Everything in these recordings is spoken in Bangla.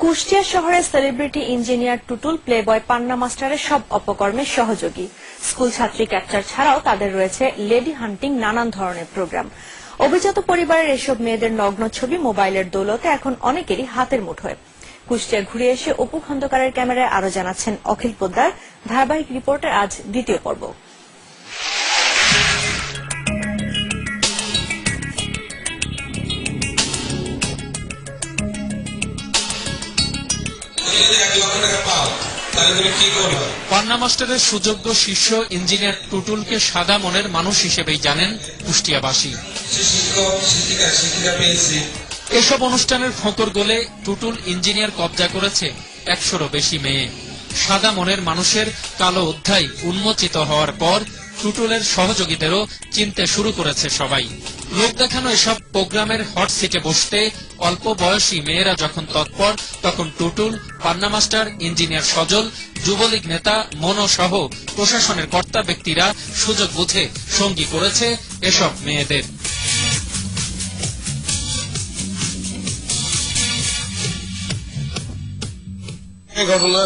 কুষ্টিয়া শহরের সেলিব্রিটি ইঞ্জিনিয়ার টুটুল প্লেবয় পান্না মাস্টারের সব অপকর্মের সহযোগী। স্কুল ছাত্রী ক্যাপচার ছাড়াও তাদের রয়েছে লেডি হান্টিং, নানান ধরনের প্রোগ্রাম। অভিজাত পরিবারের এসব মেয়েদের নগ্ন ছবি মোবাইলের দৌলতে এখন অনেকেরই হাতের মুঠোয়। কুষ্টিয়া ঘুরে এসে অপু খন্দকারের ক্যামেরায় আরো জানাচ্ছেন অখিল পোদ্দার। ধারাবাহিক রিপোর্টের আজ দ্বিতীয় পর্ব। পান্না মাস্টারের সুযোগ্য শিষ্য ইঞ্জিনিয়ার টুটুলকে সাদা মনের মানুষ হিসেবেই জানেন কুষ্টিয়াবাসী। এসব অনুষ্ঠানের ফোঁকর গোলে টুটুল ইঞ্জিনিয়ার কবজা করেছে 100-রও বেশি মেয়ে। সাদা মনের মানুষের কালো অধ্যায় উন্মোচিত হওয়ার পর টুটুলের সহযোগীদেরও চিনতে শুরু করেছে সবাই। লোক দেখানো এসব প্রোগ্রামের হট সিটে বসতে অল্প বয়সী মেয়েরা যখন তৎপর, তখন টুটুল, পান্না মাস্টার, ইঞ্জিনিয়ার সজল, যুবলীগ নেতা মনো সহ প্রশাসনের কর্তা ব্যক্তিরা সুযোগ বুঝে সঙ্গী করেছে এসব মেয়েদের। ঘটনা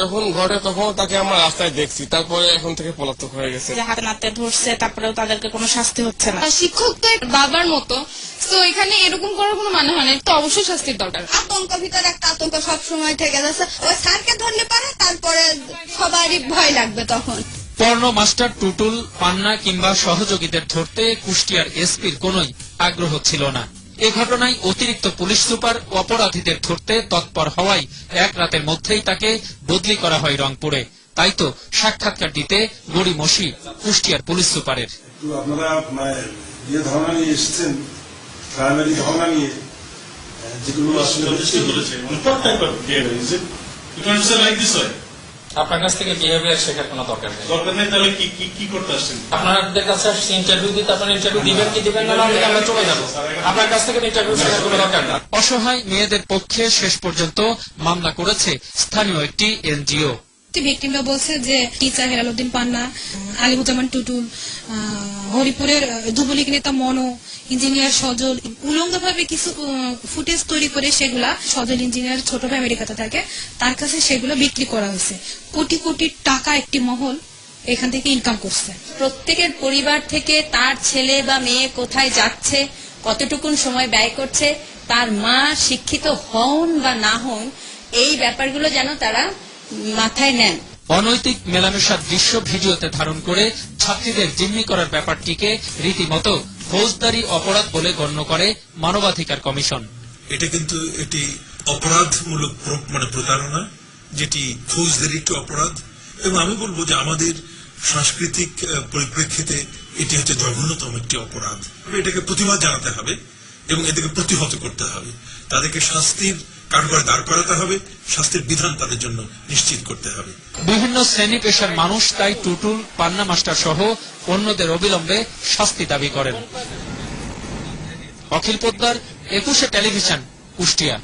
যখন ঘটে তখন তাকে আমরা রাস্তায় দেখছি, তারপরে এখন থেকে পলাতক হয়ে গেছে। হাতে নাতে ধরছে, তারপরেও তাদেরকে কোনো শাস্তি হচ্ছে না। শিক্ষক তো বাবার মতো, তো এখানে এরকম করার কোনো মানে হয় না, তো অবশ্যই শাস্তির দরকার। আতঙ্ক ভিতরে একটা আতঙ্ক সব সময় থেকে যাচ্ছে। ওই স্যারকে ধরলে পারে, তারপরে সবারই ভয় লাগবে তখন। পর্ণ মাস্টার টুটুল, পান্না কিংবা সহযোগীদের ধরতে কুষ্টিয়ার এসপির কোনোই আগ্রহ ছিল না। এ ঘটনায় অতিরিক্ত পুলিশ সুপার অপরাধীদের ধরতে তৎপর হওয়ায় এক রাতের মধ্যেই তাকে বদলি করা হয় রংপুরে। তাই তো সাক্ষাৎকার দিতে গড়িমসি কুষ্টিয়ার পুলিশ সুপারের। আপনারা ধারণা নিয়ে এসেছেন, প্রাইমারি ধারণা নিয়ে যেগুলো আপনার কাছ থেকে বিহেভিয়ার শেখার কোনো দরকার নেই। তাহলে কি করতে আসছেন? আপনাদের কাছে ইন্টারভিউ দিতে, আপনারা ইন্টারভিউ দিবেন কি দিবেন না, আমরা চলে যাবো। আপনার কাছ থেকে ইন্টারভিউ শেখার কোনো দরকার নেই। অসহায় মেয়েদের পক্ষে শেষ পর্যন্ত মামলা করেছে স্থানীয় একটি এনজিও। ভিকটিমরা বলছে যে টিচার হেলালুদ্দিন পান্না, আলিমুজ্জামান টুটুল, হরিপুরের যুবলীগ নেতা মনো, ইঞ্জিনিয়ার সজল উলঙ্গভাবে কিছু ফুটেজ তৈরি করে সেগুলা সজল ইঞ্জিনিয়ার ছোট ভাই আমেরিকাতে থাকে, তার কাছে সেগুলো বিক্রি করা হয়েছে। কোটি কোটি টাকা একটি মহল এখান থেকে ইনকাম করছে। প্রত্যেকের পরিবার থেকে তার ছেলে বা মেয়ে কোথায় যাচ্ছে, কতটুকুন সময় ব্যয় করছে, তার মা শিক্ষিত হন বা না হন, এই ব্যাপারগুলো যেন তারা মাথায় নেন। অনৈতিক মেলামেশার দৃশ্য ভিডিওতে ধারণ করে ছাত্রীদের জিম্মি করার ব্যাপারটিকে রীতিমতো ফৌজদারি অপরাধ বলে গণ্য করে মানবাধিকার কমিশন। এটা কিন্তু একটি অপরাধমূলক প্রতারণা, যেটি ফৌজদারি একটি অপরাধ, এবং আমি বলবো যে আমাদের সাংস্কৃতিক পরিপ্রেক্ষিতে এটি হচ্ছে জঘন্যতম একটি অপরাধ। এটাকে প্রতিবাদ জানাতে হবে এবং এটাকে প্রতিহত করতে হবে। তাদেরকে শাস্তির কাঠগড়ে দাঁড় করাতে হবে, শাস্তির বিধান তাদের জন্য নিশ্চিত করতে হবে। বিভিন্ন শ্রেণী পেশার মানুষ তাই টুটুল, পান্না মাস্টার সহ অন্যদের অবিলম্বে শাস্তি দাবি করেন। অখিল পোদ্দার, 21 টেলিভিশন, কুষ্টিয়া।